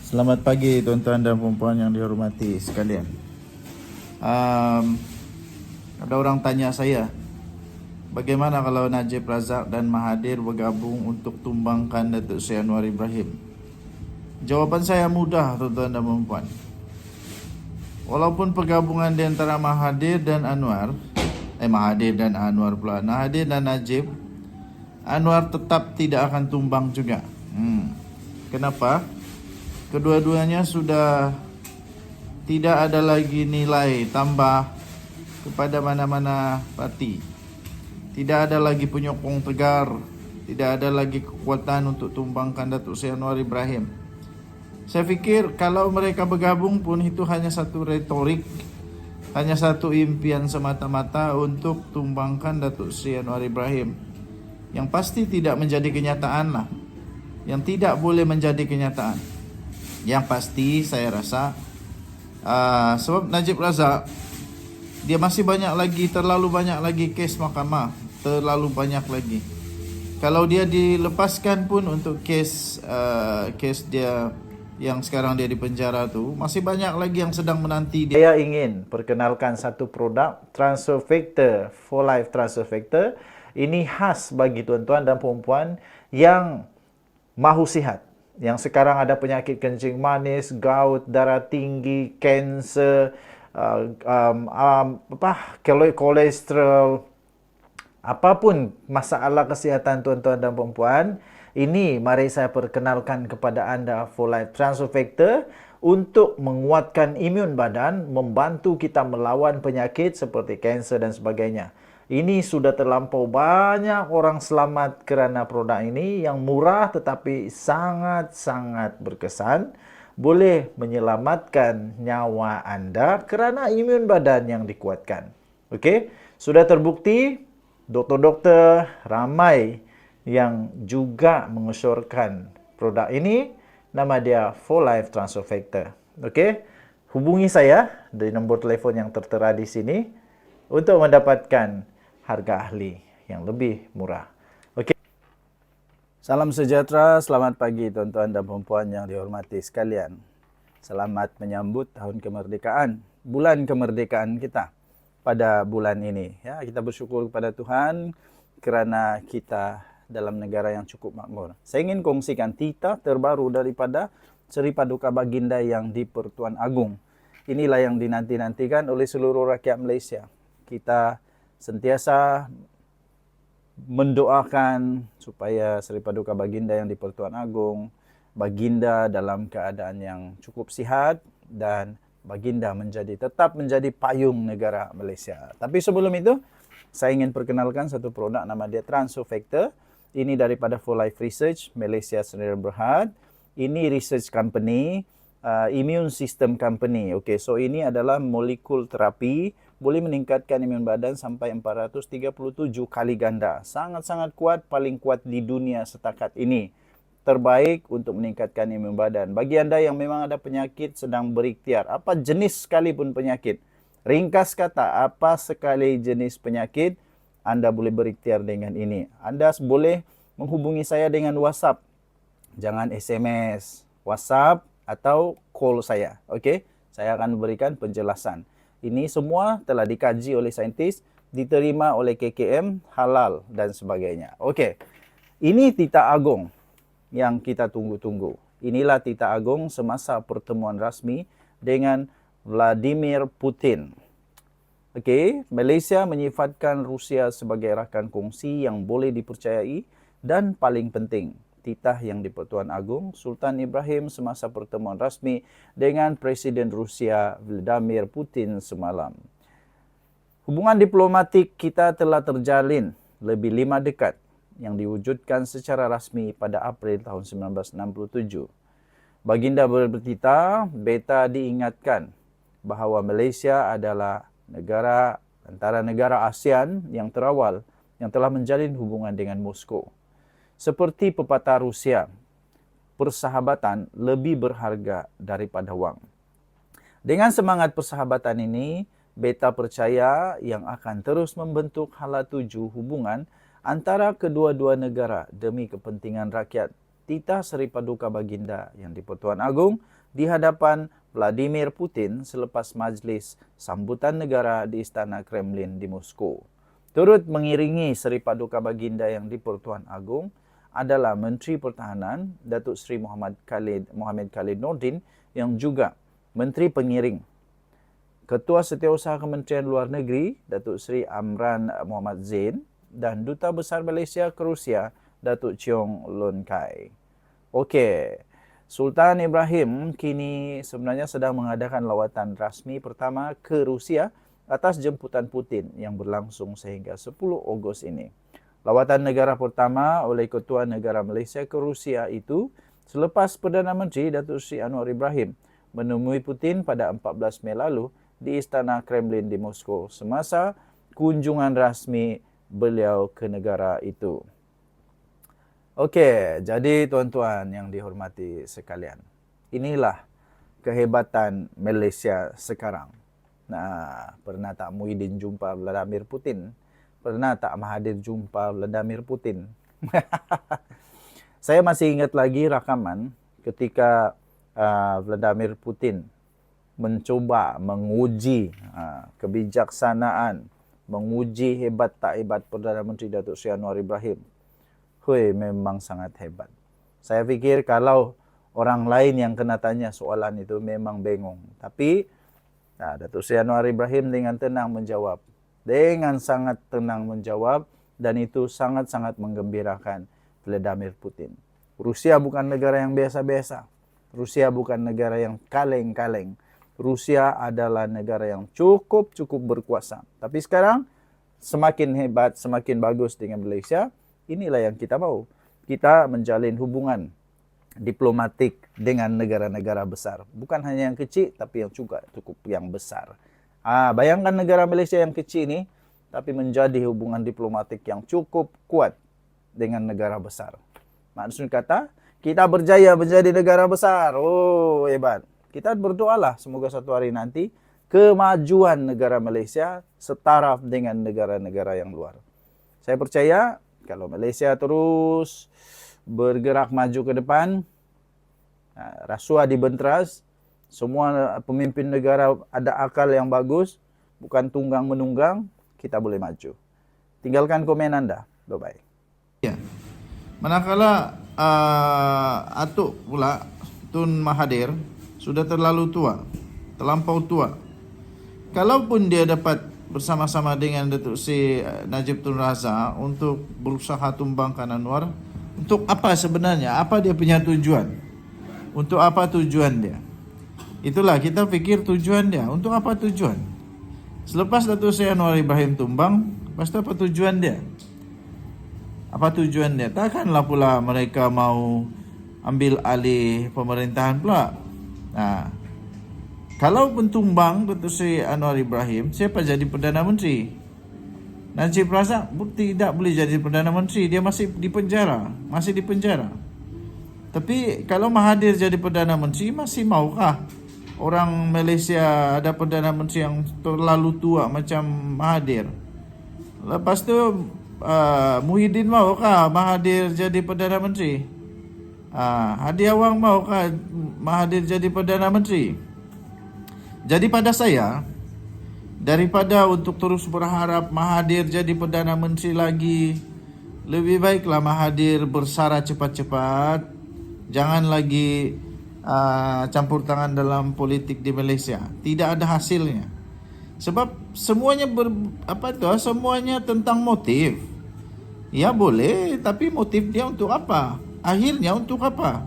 Selamat pagi tuan-tuan dan puan-puan yang dihormati sekalian. Ada orang tanya saya, bagaimana kalau Najib Razak dan Mahathir bergabung untuk tumbangkan Datuk Seri Anwar Ibrahim? Jawapan saya mudah tuan-tuan dan puan-puan. Walaupun pergabungan di antara Mahathir dan Anwar Mahathir dan Najib, Anwar tetap tidak akan tumbang juga. Kenapa? Kedua-duanya sudah tidak ada lagi nilai tambah kepada mana-mana parti. Tidak ada lagi penyokong tegar, tidak ada lagi kekuatan untuk tumbangkan Datuk Seri Anwar Ibrahim. Saya fikir kalau mereka bergabung pun itu hanya satu retorik, hanya satu impian semata-mata untuk tumbangkan Datuk Seri Anwar Ibrahim, yang pasti tidak menjadi kenyataan lah, yang tidak boleh menjadi kenyataan. Yang pasti saya rasa sebab Najib Razak dia masih terlalu banyak lagi kes mahkamah, terlalu banyak lagi. Kalau dia dilepaskan pun untuk kes dia yang sekarang dia di penjara tu, masih banyak lagi yang sedang menanti dia. Saya ingin perkenalkan satu produk Transfer Factor, For Life Transfer Factor. Ini khas bagi tuan-tuan dan puan-puan yang mahu sihat, yang sekarang ada penyakit kencing manis, gout, darah tinggi, kanser, kolesterol, apapun masalah kesihatan tuan-tuan dan puan-puan. Ini mari saya perkenalkan kepada anda For Life Transfer Factor untuk menguatkan imun badan, membantu kita melawan penyakit seperti kanser dan sebagainya. Ini sudah terlampau banyak orang selamat kerana produk ini yang murah tetapi sangat-sangat berkesan. Boleh menyelamatkan nyawa anda kerana imun badan yang dikuatkan. Okey, sudah terbukti doktor-doktor ramai yang juga mengesyorkan produk ini. Nama dia For Life Transfer Factor. Okey, hubungi saya dari nombor telefon yang tertera di sini untuk mendapatkan harga ahli yang lebih murah. Okey. Salam sejahtera, selamat pagi tuan-tuan dan puan-puan yang dihormati sekalian. Selamat menyambut tahun kemerdekaan, bulan kemerdekaan kita pada bulan ini. Ya, kita bersyukur kepada Tuhan kerana kita dalam negara yang cukup makmur. Saya ingin kongsikan titah terbaru daripada Seri Paduka Baginda yang di Pertuan Agong. Inilah yang dinanti-nantikan oleh seluruh rakyat Malaysia. Kita sentiasa mendoakan supaya Seri Paduka Baginda yang di Pertuan Agong, Baginda dalam keadaan yang cukup sihat dan Baginda tetap menjadi payung negara Malaysia. Tapi sebelum itu, saya ingin perkenalkan satu produk nama dia Transfer Factor. Ini daripada For Life Research, Malaysia Sdn Bhd. Ini research company, immune system company. Okey, so ini adalah molekul terapi, boleh meningkatkan imun badan sampai 437 kali ganda. Sangat-sangat kuat, paling kuat di dunia setakat ini. Terbaik untuk meningkatkan imun badan. Bagi anda yang memang ada penyakit sedang berikhtiar, apa jenis sekalipun penyakit, ringkas kata, apa sekali jenis penyakit, anda boleh berikhtiar dengan ini. Anda boleh menghubungi saya dengan WhatsApp. Jangan SMS, WhatsApp atau call saya. Okey, saya akan memberikan penjelasan. Ini semua telah dikaji oleh saintis, diterima oleh KKM, halal dan sebagainya. Okey, ini titah agung yang kita tunggu-tunggu. Inilah titah agung semasa pertemuan rasmi dengan Vladimir Putin. Okey, Malaysia menyifatkan Rusia sebagai rakan kongsi yang boleh dipercayai dan paling penting, titah yang di Pertuan Agong Sultan Ibrahim semasa pertemuan rasmi dengan Presiden Rusia Vladimir Putin semalam. Hubungan diplomatik kita telah terjalin lebih 5 dekad yang diwujudkan secara rasmi pada April tahun 1967. Baginda bertitah, beta diingatkan bahawa Malaysia adalah antara negara ASEAN yang terawal yang telah menjalin hubungan dengan Moskow. Seperti pepatah Rusia, persahabatan lebih berharga daripada wang. Dengan semangat persahabatan ini, beta percaya yang akan terus membentuk hala tuju hubungan antara kedua-dua negara demi kepentingan rakyat. Titah Seri Paduka Baginda yang di Pertuan Agong di hadapan Vladimir Putin selepas majlis sambutan negara di Istana Kremlin di Moskow. Turut mengiringi Seri Paduka Baginda yang di-Pertuan Agong adalah Menteri Pertahanan Datuk Seri Muhammad Khalid Nordin yang juga Menteri Pengiring. Ketua Setiausaha Kementerian Luar Negeri Datuk Seri Amran Muhammad Zain dan Duta Besar Malaysia ke Rusia Datuk Cheong Lun Kai. Okey, Sultan Ibrahim kini sebenarnya sedang mengadakan lawatan rasmi pertama ke Rusia atas jemputan Putin yang berlangsung sehingga 10 Ogos ini. Lawatan negara pertama oleh Ketua Negara Malaysia ke Rusia itu selepas Perdana Menteri Datuk Seri Anwar Ibrahim menemui Putin pada 14 Mei lalu di Istana Kremlin di Moskow semasa kunjungan rasmi beliau ke negara itu. Okey, jadi tuan-tuan yang dihormati sekalian, inilah kehebatan Malaysia sekarang. Nah, pernah tak Muhyiddin jumpa Vladimir Putin? Pernah tak Mahathir jumpa Vladimir Putin? Saya masih ingat lagi rakaman ketika Vladimir Putin mencoba menguji kebijaksanaan, menguji hebat tak hebat Perdana Menteri Datuk Seri Anwar Ibrahim. Memang sangat hebat. Saya fikir kalau orang lain yang kena tanya soalan itu memang bengong. Tapi Datuk Seri Anwar Ibrahim dengan tenang menjawab. Dengan sangat tenang menjawab, dan itu sangat-sangat menggembirakan Vladimir Putin. Rusia bukan negara yang biasa-biasa. Rusia bukan negara yang kaleng-kaleng. Rusia adalah negara yang cukup berkuasa. Tapi sekarang semakin hebat, semakin bagus dengan Malaysia. Inilah yang kita mau. Kita menjalin hubungan diplomatik dengan negara-negara besar. Bukan hanya yang kecil, tapi yang juga cukup yang besar. Bayangkan negara Malaysia yang kecil ini, tapi menjadi hubungan diplomatik yang cukup kuat dengan negara besar. Maksud kata, kita berjaya menjadi negara besar. Oh, hebat. Kita berdoalah semoga satu hari nanti kemajuan negara Malaysia setaraf dengan negara-negara yang luar. Saya percaya kalau Malaysia terus bergerak maju ke depan, rasuah dibenteras, semua pemimpin negara ada akal yang bagus, bukan tunggang menunggang, kita boleh maju. Tinggalkan komen Anda. Bye-bye. Ya. Manakala atuk pula Tun Mahathir sudah terlalu tua, terlampau tua. Kalaupun dia dapat bersama-sama dengan Datuk Seri Najib Tun Razak untuk berusaha tumbangkan Anwar, untuk apa sebenarnya? Apa dia punya tujuan? Untuk apa tujuan dia? Itulah kita fikir tujuan dia. Untuk apa tujuan? Selepas Datuk Seri Anwar Ibrahim tumbang, pasti apa tujuan dia? Apa tujuan dia? Takkanlah pula mereka mau ambil alih pemerintahan pula. Kalau pentumbang Datuk Seri Anwar Ibrahim, siapa jadi Perdana Menteri? Najib Razak tidak boleh jadi Perdana Menteri, dia masih di penjara. Tapi kalau Mahathir jadi Perdana Menteri, masih maukah orang Malaysia ada Perdana Menteri yang terlalu tua macam Mahathir? Lepas tu Muhyiddin maukah Mahathir jadi Perdana Menteri? Hadi Awang maukah Mahathir jadi Perdana Menteri? Jadi pada saya, daripada untuk terus berharap Mahathir jadi Perdana Menteri lagi, lebih baiklah Mahathir bersara cepat-cepat. Jangan lagi campur tangan dalam politik di Malaysia. Tidak ada hasilnya. Sebab semuanya semuanya tentang motif. Ya boleh, tapi motif dia untuk apa? Akhirnya untuk apa?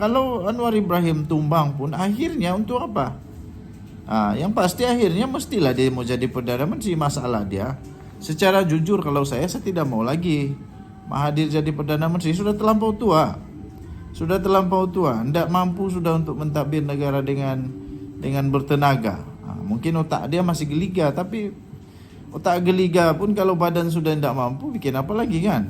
Kalau Anwar Ibrahim tumbang pun akhirnya untuk apa? Yang pasti akhirnya mestilah dia mau jadi Perdana Menteri. Masalah dia, secara jujur kalau saya tidak mau lagi Mahathir jadi Perdana Menteri. Sudah terlampau tua. Tidak mampu sudah untuk mentadbir negara dengan bertenaga. Mungkin otak dia masih geliga, tapi otak geliga pun kalau badan sudah tidak mampu, bikin apa lagi kan?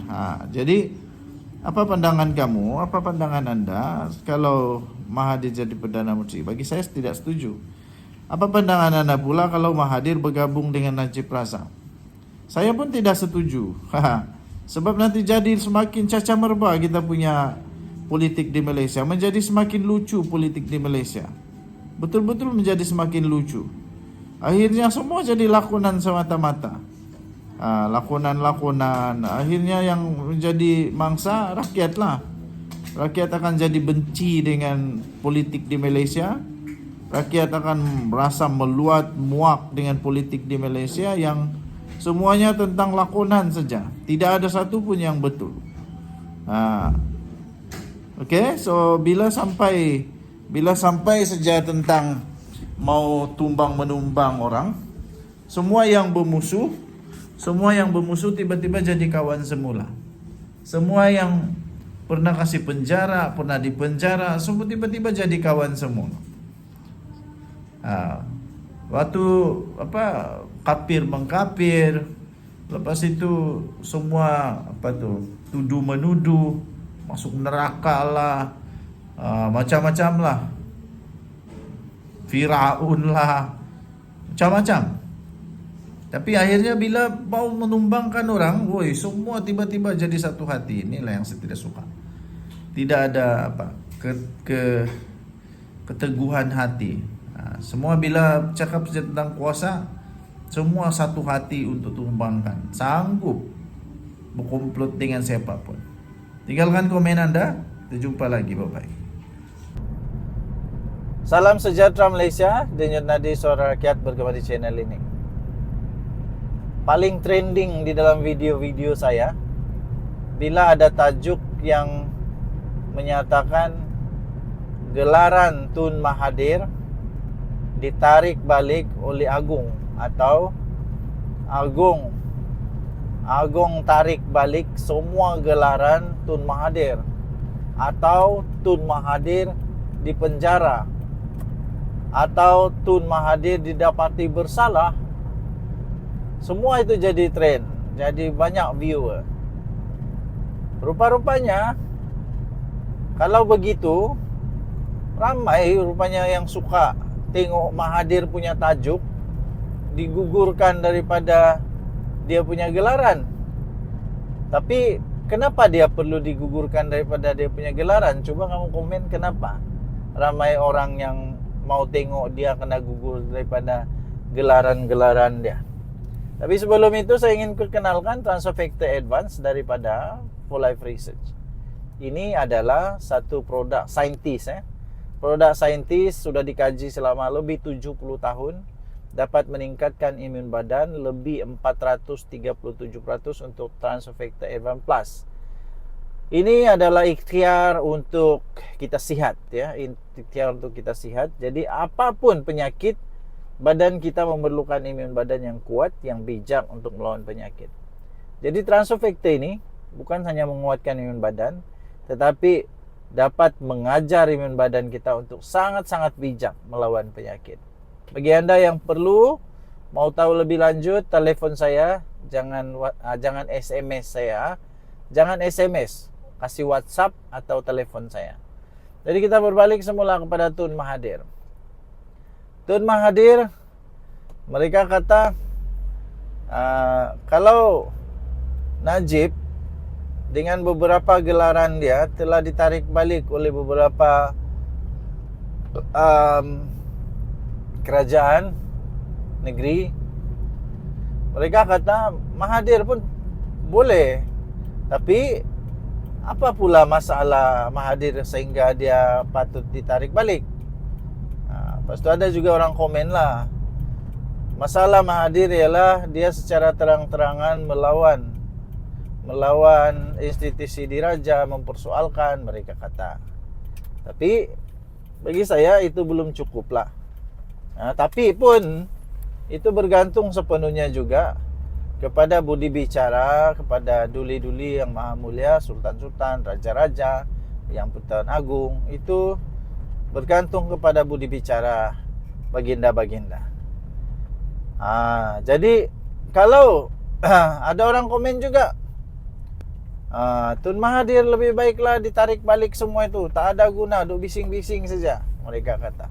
Jadi apa pandangan kamu? Apa pandangan Anda kalau Mahathir jadi Perdana Menteri? Bagi saya tidak setuju. Apa pandangan Anda pula kalau Mahathir bergabung dengan Najib Razak? Saya pun tidak setuju. Sebab nanti jadi semakin caca merba kita punya politik di Malaysia, menjadi semakin lucu politik di Malaysia. Betul-betul menjadi semakin lucu. Akhirnya semua jadi lakonan semata-mata. Lakonan-lakonan. Akhirnya yang menjadi mangsa rakyatlah. Rakyat akan jadi benci dengan politik di Malaysia. Rakyat akan merasa meluat, muak dengan politik di Malaysia yang semuanya tentang lakonan saja. Tidak ada satu pun yang betul. Okay, so bila sampai saja tentang mau tumbang menumbang orang, semua yang bermusuh tiba-tiba jadi kawan semula. Semua yang pernah kasih penjara, pernah dipenjara, semua tiba-tiba jadi kawan semua. Waktu kafir mengkafir, lepas itu semua tuduh menuduh, masuk neraka lah, macam-macam lah, Firaun lah, macam-macam. Tapi akhirnya bila mau menumbangkan orang, semua tiba-tiba jadi satu hati. Inilah yang saya tidak suka. Tidak ada keteguhan hati. Semua bila cakap tentang kuasa, semua satu hati untuk tumbangkan. Sanggup berkomplot dengan siapapun. Tinggalkan komen Anda. Kita jumpa lagi. Bye-bye. Salam sejahtera Malaysia. Denyut nadi suara rakyat bergema di channel ini. Paling trending di dalam video-video saya bila ada tajuk yang menyatakan gelaran Tun Mahathir ditarik balik oleh Agong, atau Agong tarik balik semua gelaran Tun Mahathir, atau Tun Mahathir dipenjara, atau Tun Mahathir didapati bersalah. Semua itu jadi trend, jadi banyak viewer. Rupa-rupanya kalau begitu, ramai rupanya yang suka tengok Mahathir punya tajuk digugurkan daripada dia punya gelaran. Tapi kenapa dia perlu digugurkan daripada dia punya gelaran? Coba kamu komen kenapa ramai orang yang mau tengok dia kena gugur daripada gelaran-gelaran dia. Tapi sebelum itu saya ingin perkenalkan transfer factor advance daripada For Life Research. Ini adalah satu produk saintis. Produk saintis sudah dikaji selama lebih 70 tahun, dapat meningkatkan imun badan lebih 437% untuk transfer factor advance plus. Ini adalah ikhtiar untuk kita sihat, ya, ikhtiar untuk kita sihat. Jadi apapun penyakit, badan kita memerlukan imun badan yang kuat, yang bijak untuk melawan penyakit. Jadi transfer factor ini bukan hanya menguatkan imun badan, tetapi dapat mengajar imun badan kita untuk sangat-sangat bijak melawan penyakit. Bagi Anda yang perlu mau tahu lebih lanjut, telefon saya, jangan SMS saya, jangan SMS, kasih WhatsApp atau telepon saya. Jadi kita berbalik semula kepada Tun Mahathir. Tun Mahathir, mereka kata kalau Najib dengan beberapa gelaran dia telah ditarik balik oleh beberapa kerajaan negeri, mereka kata Mahathir pun boleh. Tapi apa pula masalah Mahathir sehingga dia patut ditarik balik? Lepas tu ada juga orang komen lah, masalah Mahathir ialah dia secara terang-terangan melawan institusi diraja, mempersoalkan, mereka kata. Tapi bagi saya itu belum cukup lah. Tapi pun itu bergantung sepenuhnya juga kepada budi bicara, kepada duli-duli yang maha mulia, sultan-sultan, raja-raja, yang Pertuan Agung. Itu bergantung kepada budi bicara baginda-baginda. Jadi kalau ada orang komen juga, Tun Mahathir lebih baiklah ditarik balik semua itu, tak ada guna, duk bising-bising saja, mereka kata.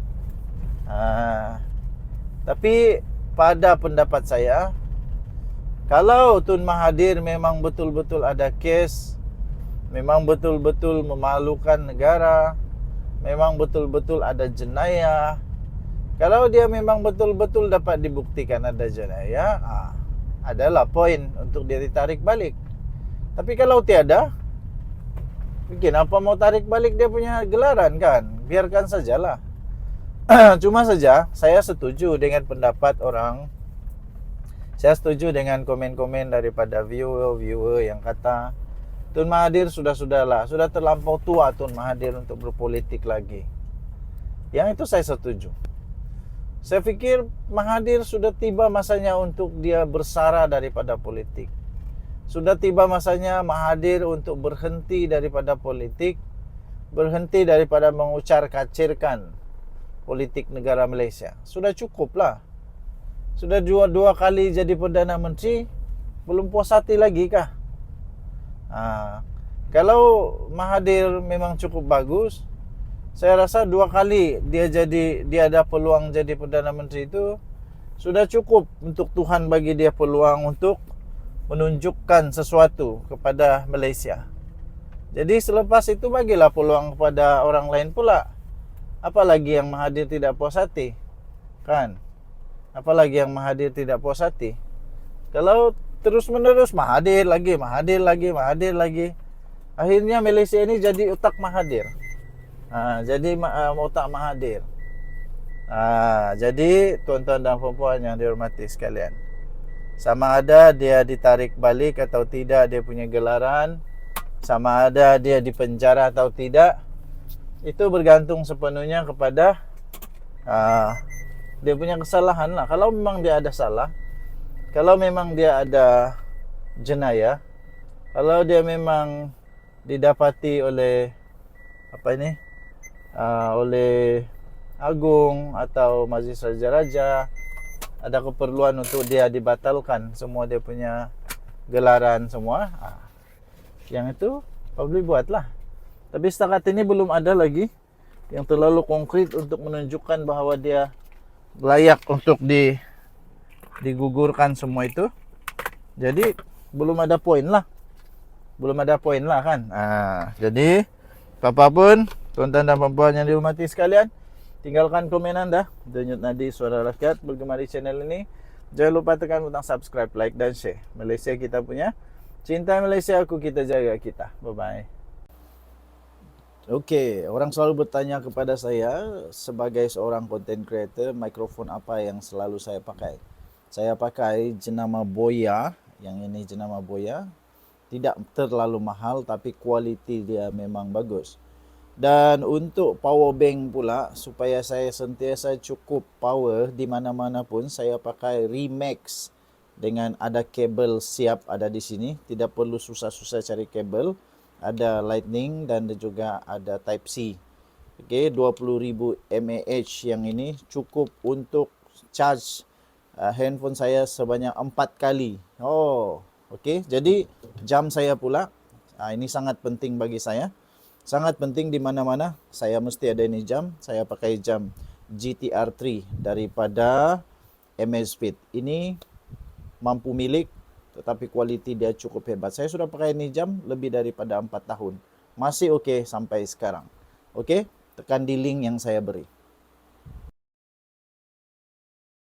Tapi pada pendapat saya, kalau Tun Mahathir memang betul-betul ada kes memang betul-betul memalukan negara, memang betul-betul ada jenayah. Kalau dia memang betul-betul dapat dibuktikan ada jenayah, adalah poin untuk dia ditarik balik. Tapi kalau tiada, bikin apa mau tarik balik dia punya gelaran kan? Biarkan sajalah. Cuma saja saya setuju dengan pendapat orang. Saya setuju dengan komen-komen daripada viewer yang kata Tun Mahathir sudah terlampau tua Tun Mahathir untuk berpolitik lagi. Yang itu saya setuju. Saya pikir Mahathir sudah tiba masanya untuk dia bersara daripada politik. Sudah tiba masanya Mahathir untuk berhenti daripada politik, berhenti daripada mengucar-kacirkan politik negara Malaysia. Sudah cukuplah. Sudah dua kali jadi Perdana Menteri, belum puas hati lagi kah? Kalau Mahathir memang cukup bagus, saya rasa 2 kali dia ada peluang jadi Perdana Menteri itu sudah cukup untuk Tuhan bagi dia peluang untuk menunjukkan sesuatu kepada Malaysia. Jadi selepas itu bagilah peluang kepada orang lain pula. Apalagi yang Mahathir tidak puas hati, kan? Apalagi yang Mahathir tidak puas hati. Kalau terus-menerus Mahathir lagi, akhirnya Malaysia ini jadi otak Mahathir. Jadi otak Mahathir. Jadi tuan-tuan dan puan-puan yang dihormati sekalian, sama ada dia ditarik balik atau tidak dia punya gelaran, sama ada dia dipenjara atau tidak, itu bergantung sepenuhnya kepada dia punya kesalahan lah. Kalau memang dia ada salah, kalau memang dia ada jenayah, kalau dia memang didapati oleh oleh Agung atau Majlis Raja-Raja ada keperluan untuk dia dibatalkan semua dia punya gelaran semua, yang itu boleh buatlah. Tapi setakat ini belum ada lagi yang terlalu konkret untuk menunjukkan bahawa dia layak untuk digugurkan semua itu. Jadi belum ada poin lah kan. Jadi apapun tuan-tuan dan puan-puan yang dihormati sekalian, tinggalkan komen anda. Denyut nadi suara rakyat bergema di channel ini. Jangan lupa tekan butang subscribe, like dan share. Malaysia kita punya, cinta Malaysia aku, kita jaga kita. Bye bye. Okey, orang selalu bertanya kepada saya sebagai seorang content creator, mikrofon apa yang selalu saya pakai. Saya pakai jenama Boya, yang ini jenama Boya. Tidak terlalu mahal tapi kualiti dia memang bagus. Dan untuk power bank pula, supaya saya sentiasa cukup power di mana-mana pun, saya pakai Remax dengan ada kabel siap ada di sini. Tidak perlu susah-susah cari kabel. Ada lightning dan juga ada type C. Okey, 20,000 mAh yang ini cukup untuk charge handphone saya sebanyak 4 kali. Okey, jadi jam saya pula, ini sangat penting bagi saya. Sangat penting di mana-mana saya mesti ada ini jam. Saya pakai jam GTR 3 daripada Amazfit. Ini mampu milik, tetapi kualiti dia cukup hebat. Saya sudah pakai ini jam lebih daripada 4 tahun. Masih okey sampai sekarang. Okey, tekan di link yang saya beri.